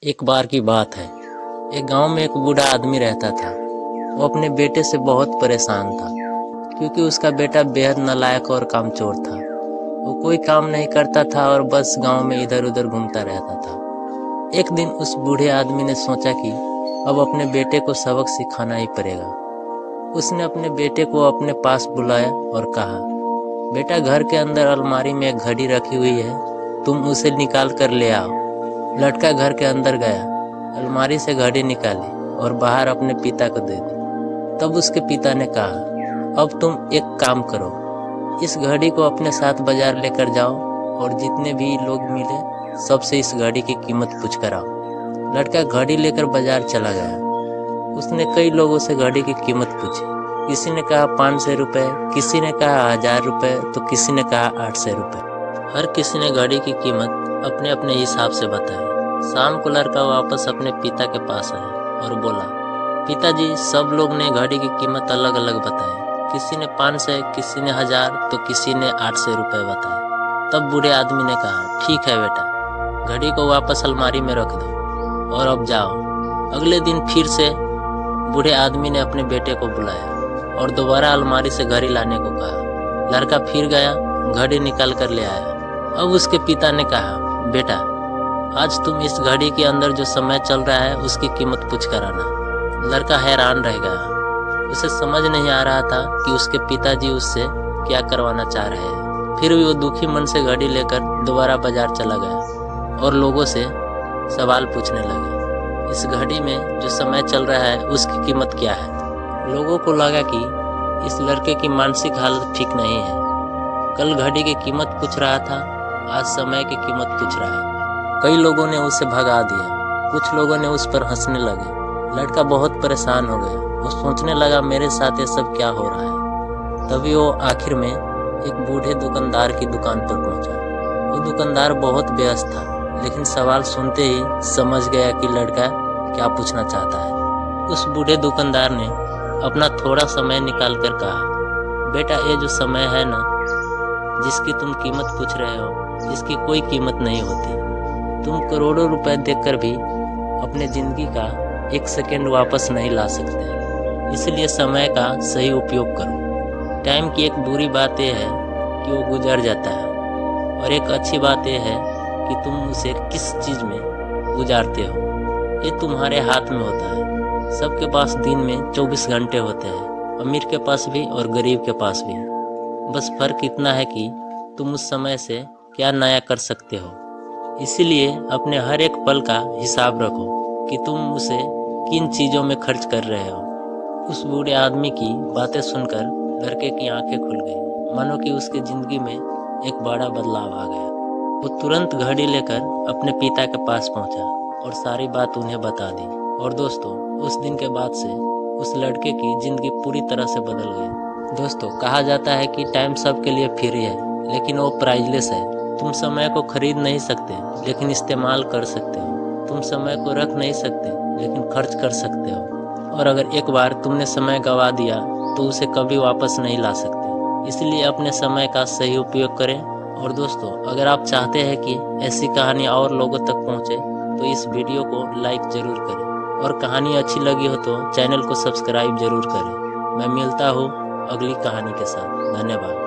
एक बार की बात है। एक गांव में एक बूढ़ा आदमी रहता था। वो अपने बेटे से बहुत परेशान था, क्योंकि उसका बेटा बेहद नालायक और कामचोर था। वो कोई काम नहीं करता था और बस गांव में इधर उधर घूमता रहता था। एक दिन उस बूढ़े आदमी ने सोचा कि अब अपने बेटे को सबक सिखाना ही पड़ेगा। उसने अपने बेटे को अपने पास बुलाया और कहा, बेटा, घर के अंदर अलमारी में एक घड़ी रखी हुई है, तुम उसे निकाल कर ले आओ। लड़का घर के अंदर गया, अलमारी से घड़ी निकाली और बाहर अपने पिता को दे दी। तब उसके पिता ने कहा, अब तुम एक काम करो, इस घड़ी को अपने साथ बाजार लेकर जाओ और जितने भी लोग मिले सबसे इस घड़ी की कीमत पूछ कर आओ। लड़का घड़ी लेकर बाजार चला गया। उसने कई लोगों से घड़ी की कीमत पूछी। किसी ने कहा 500 रुपये, किसी ने कहा 1000 रुपये, तो किसी ने कहा 800 रुपये। हर किसी ने घड़ी की कीमत अपने अपने हिसाब से बताई। शाम को लड़का वापस अपने पिता के पास आया और बोला, पिताजी, सब लोग ने घड़ी की कीमत अलग अलग बताई। किसी ने 500, किसी ने 1000, तो किसी ने 800 रुपये बताए। तब बूढ़े आदमी ने कहा, ठीक है बेटा, घड़ी को वापस अलमारी में रख दो और अब जाओ। अगले दिन फिर से बूढ़े आदमी ने अपने बेटे को बुलाया और दोबारा अलमारी से घड़ी लाने को कहा। लड़का फिर गया, घड़ी निकाल कर ले आया। अब उसके पिता ने कहा, बेटा, आज तुम इस घड़ी के अंदर जो समय चल रहा है उसकी कीमत पूछ कर आना। लड़का हैरान रह गया। उसे समझ नहीं आ रहा था कि उसके पिताजी उससे क्या करवाना चाह रहे हैं। फिर भी वो दुखी मन से घड़ी लेकर दोबारा बाजार चला गया और लोगों से सवाल पूछने लगे, इस घड़ी में जो समय चल रहा है उसकी कीमत क्या है। लोगों को लगा कि इस लड़के की मानसिक हालत ठीक नहीं है। कल घड़ी की कीमत पूछ रहा था, आज समय की कीमत पूछ रहा है। कई लोगों ने उसे भगा दिया, कुछ लोगों ने उस पर हंसने लगे। लड़का बहुत परेशान हो गया। वो सोचने लगा, मेरे साथ ये सब क्या हो रहा है। तभी वो आखिर में एक बूढ़े दुकानदार की दुकान पर पहुंचा। वो दुकानदार बहुत व्यस्त था, लेकिन सवाल सुनते ही समझ गया कि लड़का क्या पूछना चाहता है। उस बूढ़े दुकानदार ने अपना थोड़ा समय निकाल कर कहा, बेटा, ये जो समय है ना, जिसकी तुम कीमत पूछ रहे हो, इसकी कोई कीमत नहीं होती। तुम करोड़ों रुपए देकर भी अपने जिंदगी का एक सेकंड वापस नहीं ला सकते। इसलिए समय का सही उपयोग करो। टाइम की एक बुरी बात यह है कि वो गुजर जाता है, और एक अच्छी बात यह है कि तुम उसे किस चीज़ में गुजारते हो, ये तुम्हारे हाथ में होता है। सबके पास दिन में 24 घंटे होते हैं, अमीर के पास भी और गरीब के पास भी। बस फर्क इतना है कि तुम उस समय से क्या नया कर सकते हो। इसीलिए अपने हर एक पल का हिसाब रखो कि तुम उसे किन चीज़ों में खर्च कर रहे हो। उस बूढ़े आदमी की बातें सुनकर लड़के की आंखें खुल गई, मानो कि उसकी ज़िंदगी में एक बड़ा बदलाव आ गया। वो तुरंत घड़ी लेकर अपने पिता के पास पहुंचा और सारी बात उन्हें बता दी। और दोस्तों, उस दिन के बाद से उस लड़के की ज़िंदगी पूरी तरह से बदल गई। दोस्तों, कहा जाता है कि टाइम सबके लिए फ्री है, लेकिन वो प्राइजलेस है। तुम समय को खरीद नहीं सकते, लेकिन इस्तेमाल कर सकते हो। तुम समय को रख नहीं सकते, लेकिन खर्च कर सकते हो। और अगर एक बार तुमने समय गंवा दिया तो उसे कभी वापस नहीं ला सकते। इसलिए अपने समय का सही उपयोग करें। और दोस्तों, अगर आप चाहते हैं कि ऐसी कहानी और लोगों तक पहुंचे, तो इस वीडियो को लाइक ज़रूर करें, और कहानी अच्छी लगी हो तो चैनल को सब्सक्राइब ज़रूर करें। मैं मिलता हूँ अगली कहानी के साथ। धन्यवाद।